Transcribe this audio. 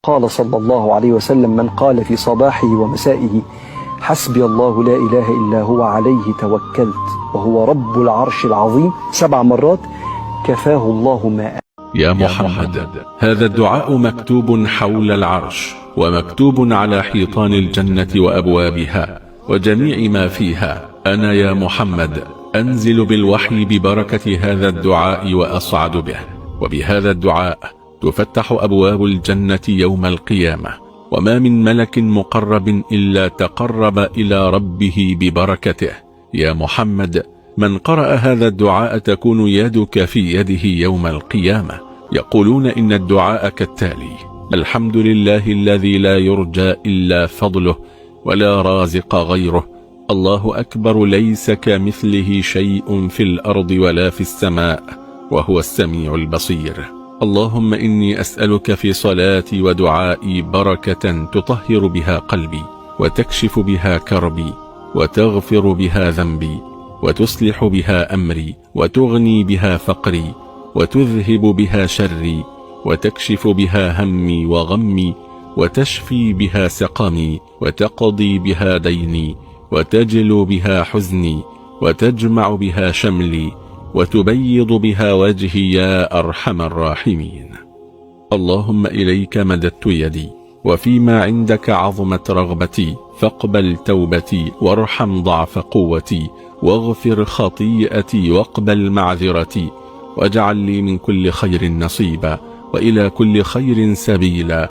قال صلى الله عليه وسلم: من قال في صباحه ومسائه حسبي الله لا إله إلا هو عليه توكلت وهو رب العرش العظيم 7 مرات كفاه الله ما. يا محمد، هذا الدعاء مكتوب حول العرش، ومكتوب على حيطان الجنة وأبوابها وجميع ما فيها. أنا يا محمد أنزل بالوحي ببركة هذا الدعاء وأصعد به، وبهذا الدعاء تفتح أبواب الجنة يوم القيامة، وما من ملك مقرب إلا تقرب إلى ربه ببركته. يا محمد، من قرأ هذا الدعاء تكون يدك في يده يوم القيامة. يقولون إن الدعاء كالتالي: الحمد لله الذي لا يرجى إلا فضله ولا رازق غيره، الله أكبر ليس كمثله شيء في الأرض ولا في السماء وهو السميع البصير. اللهم إني أسألك في صلاتي ودعائي بركة تطهر بها قلبي، وتكشف بها كربي، وتغفر بها ذنبي، وتصلح بها أمري، وتغني بها فقري، وتذهب بها شري، وتكشف بها همي وغمي، وتشفي بها سقمي، وتقضي بها ديني، وتجلو بها حزني، وتجمع بها شملي، وتبيض بها وجهي يا أرحم الراحمين. اللهم إليك مددت يدي، وفيما عندك عظمت رغبتي، فاقبل توبتي، وارحم ضعف قوتي، واغفر خطيئتي، واقبل معذرتي، واجعل لي من كل خير نصيبا، وإلى كل خير سبيلا،